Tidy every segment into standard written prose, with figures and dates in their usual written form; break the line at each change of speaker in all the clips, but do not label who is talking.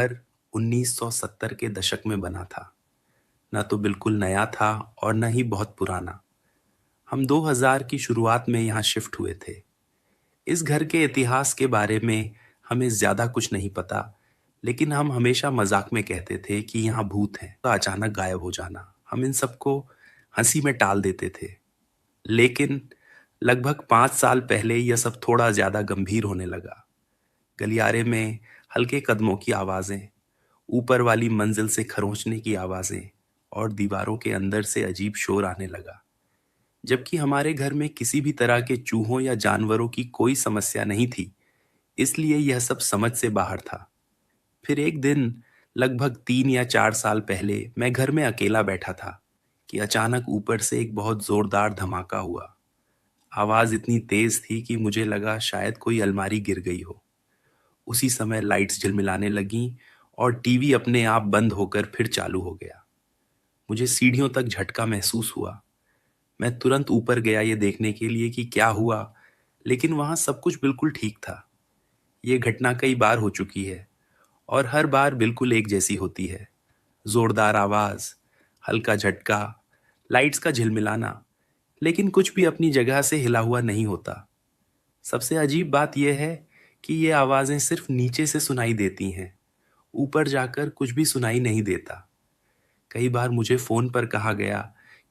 घर 1970 के दशक में बना था। ना तो बिल्कुल नया था और न ही बहुत पुराना। हम 2000 की शुरुआत में यहाँ शिफ्ट हुए थे। इस घर के इतिहास के बारे में हमें ज़्यादा कुछ नहीं पता, लेकिन हम हमेशा मजाक में कहते थे कि यहाँ भूत है। तो अचानक गायब हो जाना, हम इन सबको हंसी में टाल देते थे। लेकिन लगभग 5 साल पहले यह सब थोड़ा ज्यादा गंभीर होने लगा। गलियारे में हल्के कदमों की आवाजें, ऊपर वाली मंजिल से खरोंचने की आवाजें और दीवारों के अंदर से अजीब शोर आने लगा। जबकि हमारे घर में किसी भी तरह के चूहों या जानवरों की कोई समस्या नहीं थी, इसलिए यह सब समझ से बाहर था। फिर एक दिन लगभग 3 या 4 साल पहले मैं घर में अकेला बैठा था कि अचानक ऊपर से एक बहुत जोरदार धमाका हुआ। आवाज इतनी तेज थी कि मुझे लगा शायद कोई अलमारी गिर गई हो। उसी समय लाइट्स झिलमिलाने लगीं और टीवी अपने आप बंद होकर फिर चालू हो गया। मुझे सीढ़ियों तक झटका महसूस हुआ। मैं तुरंत ऊपर गया ये देखने के लिए कि क्या हुआ, लेकिन वहां सब कुछ बिल्कुल ठीक था। ये घटना कई बार हो चुकी है और हर बार बिल्कुल एक जैसी होती है। जोरदार आवाज, हल्का झटका, लाइट्स का झिलमिलाना, लेकिन कुछ भी अपनी जगह से हिला हुआ नहीं होता। सबसे अजीब बात यह है कि ये आवाजें सिर्फ नीचे से सुनाई देती हैं, ऊपर जाकर कुछ भी सुनाई नहीं देता। कई बार मुझे फोन पर कहा गया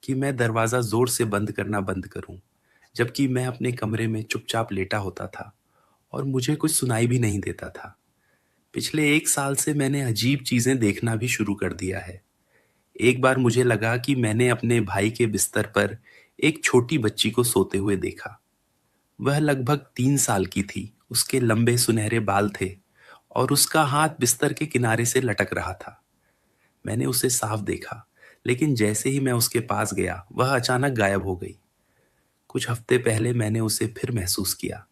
कि मैं दरवाजा जोर से बंद करना बंद करूं, जबकि मैं अपने कमरे में चुपचाप लेटा होता था और मुझे कुछ सुनाई भी नहीं देता था। पिछले 1 साल से मैंने अजीब चीजें देखना भी शुरू कर दिया है। एक बार मुझे लगा कि मैंने अपने भाई के बिस्तर पर एक छोटी बच्ची को सोते हुए देखा। वह लगभग 3 साल की थी, उसके लंबे सुनहरे बाल थे और उसका हाथ बिस्तर के किनारे से लटक रहा था। मैंने उसे साफ देखा, लेकिन जैसे ही मैं उसके पास गया वह अचानक गायब हो गई। कुछ हफ्ते पहले मैंने उसे फिर महसूस किया।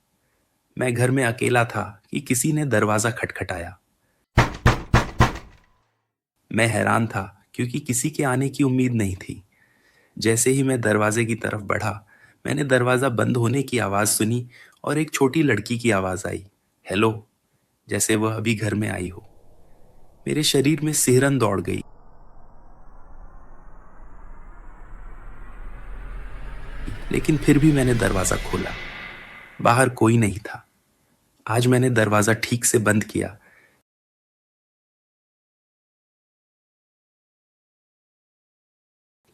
मैं घर में अकेला था कि किसी ने दरवाजा खटखटाया। मैं हैरान था क्योंकि किसी के आने की उम्मीद नहीं थी। जैसे ही मैं दरवाजे की तरफ बढ़ा, मैंने दरवाजा बंद होने की आवाज सुनी और एक छोटी लड़की की आवाज आई, हेलो, जैसे वह अभी घर में आई हो। मेरे शरीर में सिहरन दौड़ गई, लेकिन फिर भी मैंने दरवाजा खोला। बाहर कोई नहीं था। आज मैंने दरवाजा ठीक से बंद किया,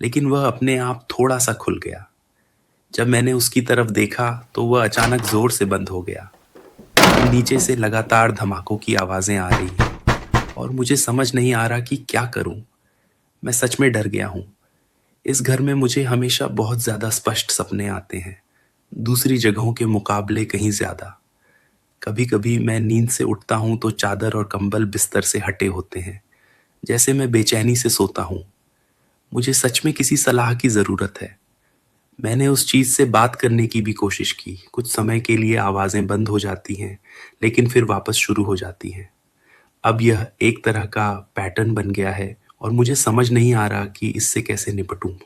लेकिन वह अपने आप थोड़ा सा खुल गया। जब मैंने उसकी तरफ देखा तो वह अचानक जोर से बंद हो गया। नीचे से लगातार धमाकों की आवाजें आ रही हैं और मुझे समझ नहीं आ रहा कि क्या करूं। मैं सच में डर गया हूं। इस घर में मुझे हमेशा बहुत ज्यादा स्पष्ट सपने आते हैं, दूसरी जगहों के मुकाबले कहीं ज्यादा। कभी कभी मैं नींद से उठता हूं तो चादर और कंबल बिस्तर से हटे होते हैं, जैसे मैं बेचैनी से सोता हूं। मुझे सच में किसी सलाह की जरूरत है। मैंने उस चीज से बात करने की भी कोशिश की। कुछ समय के लिए आवाजें बंद हो जाती हैं, लेकिन फिर वापस शुरू हो जाती हैं। अब यह एक तरह का पैटर्न बन गया है और मुझे समझ नहीं आ रहा कि इससे कैसे निपटूं।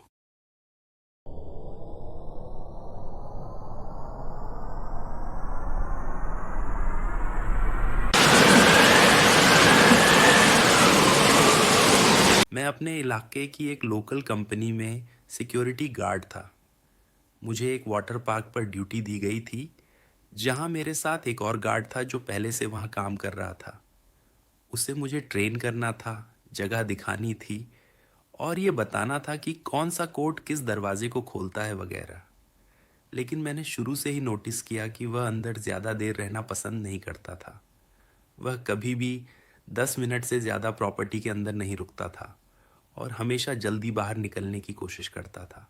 मैं अपने इलाके की एक लोकल कंपनी में सिक्योरिटी गार्ड था। मुझे एक वाटर पार्क पर ड्यूटी दी गई थी, जहां मेरे साथ एक और गार्ड था जो पहले से वहां काम कर रहा था। उसे मुझे ट्रेन करना था, जगह दिखानी थी और ये बताना था कि कौन सा कोड किस दरवाजे को खोलता है वगैरह। लेकिन मैंने शुरू से ही नोटिस किया कि वह अंदर ज़्यादा देर रहना पसंद नहीं करता था। वह कभी भी 10 मिनट से ज़्यादा प्रॉपर्टी के अंदर नहीं रुकता था और हमेशा जल्दी बाहर निकलने की कोशिश करता था।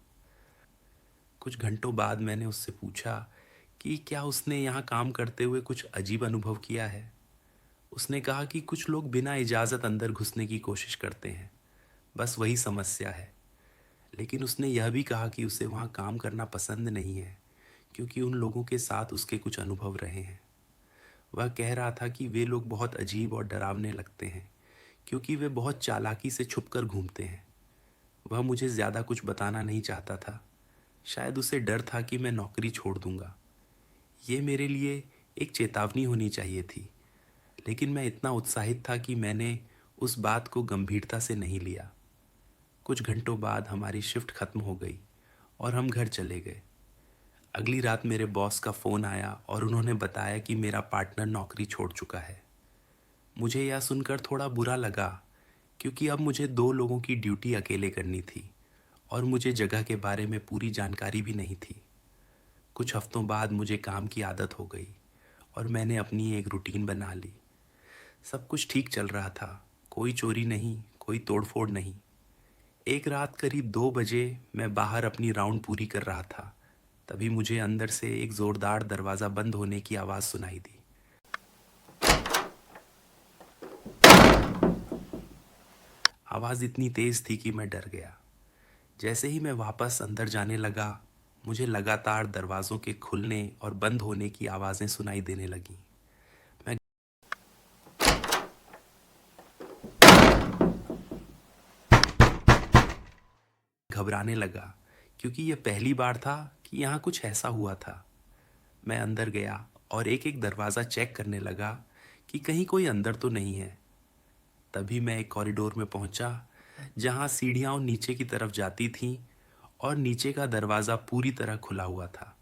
कुछ घंटों बाद मैंने उससे पूछा कि क्या उसने यहाँ काम करते हुए कुछ अजीब अनुभव किया है। उसने कहा कि कुछ लोग बिना इजाज़त अंदर घुसने की कोशिश करते हैं, बस वही समस्या है। लेकिन उसने यह भी कहा कि उसे वहाँ काम करना पसंद नहीं है, क्योंकि उन लोगों के साथ उसके कुछ अनुभव रहे हैं। वह कह रहा था कि वे लोग बहुत अजीब और डरावने लगते हैं, क्योंकि वे बहुत चालाकी से छुपकर घूमते हैं। वह मुझे ज़्यादा कुछ बताना नहीं चाहता था। शायद उसे डर था कि मैं नौकरी छोड़ दूंगा। ये मेरे लिए एक चेतावनी होनी चाहिए थी, लेकिन मैं इतना उत्साहित था कि मैंने उस बात को गंभीरता से नहीं लिया। कुछ घंटों बाद हमारी शिफ्ट खत्म हो गई और हम घर चले गए। अगली रात मेरे बॉस का फ़ोन आया और उन्होंने बताया कि मेरा पार्टनर नौकरी छोड़ चुका है। मुझे यह सुनकर थोड़ा बुरा लगा, क्योंकि अब मुझे 2 लोगों की ड्यूटी अकेले करनी थी और मुझे जगह के बारे में पूरी जानकारी भी नहीं थी। कुछ हफ्तों बाद मुझे काम की आदत हो गई और मैंने अपनी एक रूटीन बना ली। सब कुछ ठीक चल रहा था, कोई चोरी नहीं, कोई तोड़-फोड़ नहीं। एक रात करीब 2 बजे मैं बाहर अपनी राउंड पूरी कर रहा था। तभी मुझे अंदर से एक ज़ोरदार दरवाज़ा बंद होने की आवाज़ सुनाई दी। आवाज़ इतनी तेज़ थी कि मैं डर गया। जैसे ही मैं वापस अंदर जाने लगा, मुझे लगातार दरवाज़ों के खुलने और बंद होने की आवाज़ें सुनाई देने लगीं। मैं घबराने लगा, क्योंकि यह पहली बार था कि यहाँ कुछ ऐसा हुआ था। मैं अंदर गया और एक-एक दरवाज़ा चेक करने लगा कि कहीं कोई अंदर तो नहीं है। तभी मैं एक कॉरिडोर में पहुंचा, जहां सीढ़ियां नीचे की तरफ जाती थीं और नीचे का दरवाज़ा पूरी तरह खुला हुआ था।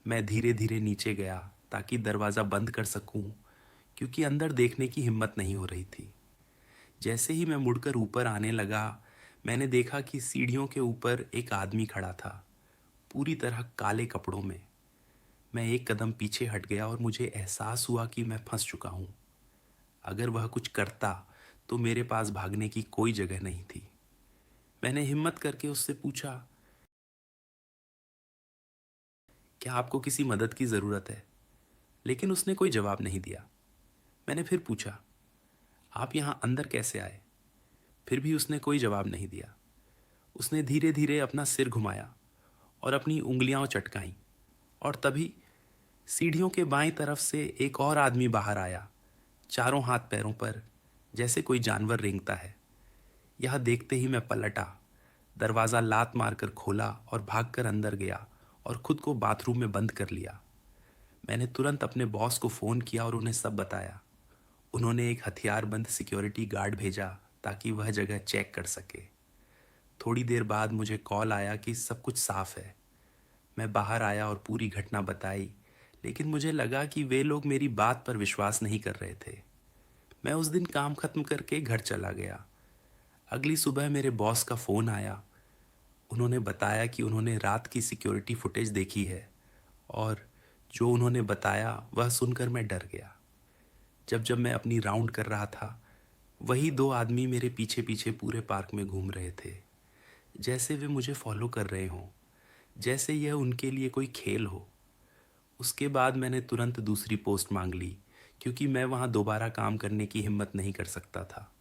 मैं धीरे-धीरे नीचे गया ताकि दरवाज़ा बंद कर सकूं, क्योंकि अंदर देखने की हिम्मत नहीं हो रही थी। जैसे ही मैं मुड़कर ऊपर आने लगा, मैंने देखा कि सीढ़ियों के ऊपर एक आदमी खड़ा था, पूरी तरह काले कपड़ों में। मैं एक कदम पीछे हट गया और मुझे एहसास हुआ कि मैं फंस चुका हूं। अगर वह कुछ करता तो मेरे पास भागने की कोई जगह नहीं थी। मैंने हिम्मत करके उससे पूछा, क्या आपको किसी मदद की ज़रूरत है? लेकिन उसने कोई जवाब नहीं दिया। मैंने फिर पूछा, आप यहाँ अंदर कैसे आए? फिर भी उसने कोई जवाब नहीं दिया। उसने धीरे धीरे अपना सिर घुमाया और अपनी उंगलियां चटकाईं, और तभी सीढ़ियों के बाईं तरफ से एक और आदमी बाहर आया, चारों हाथ पैरों पर, जैसे कोई जानवर रेंगता है। यह देखते ही मैं पलटा, दरवाज़ा लात मारकर खोला और भागकर अंदर गया और खुद को बाथरूम में बंद कर लिया। मैंने तुरंत अपने बॉस को फ़ोन किया और उन्हें सब बताया। उन्होंने एक हथियारबंद सिक्योरिटी गार्ड भेजा ताकि वह जगह चेक कर सके। थोड़ी देर बाद मुझे कॉल आया कि सब कुछ साफ है। मैं बाहर आया और पूरी घटना बताई, लेकिन मुझे लगा कि वे लोग मेरी बात पर विश्वास नहीं कर रहे थे। मैं उस दिन काम खत्म करके घर चला गया। अगली सुबह मेरे बॉस का फ़ोन आया। उन्होंने बताया कि उन्होंने रात की सिक्योरिटी फुटेज देखी है, और जो उन्होंने बताया वह सुनकर मैं डर गया। जब जब मैं अपनी राउंड कर रहा था, वही 2 आदमी मेरे पीछे पीछे पूरे पार्क में घूम रहे थे, जैसे वे मुझे फॉलो कर रहे हों, जैसे यह उनके लिए कोई खेल हो। उसके बाद मैंने तुरंत दूसरी पोस्ट मांग ली, क्योंकि मैं वहाँ दोबारा काम करने की हिम्मत नहीं कर सकता था।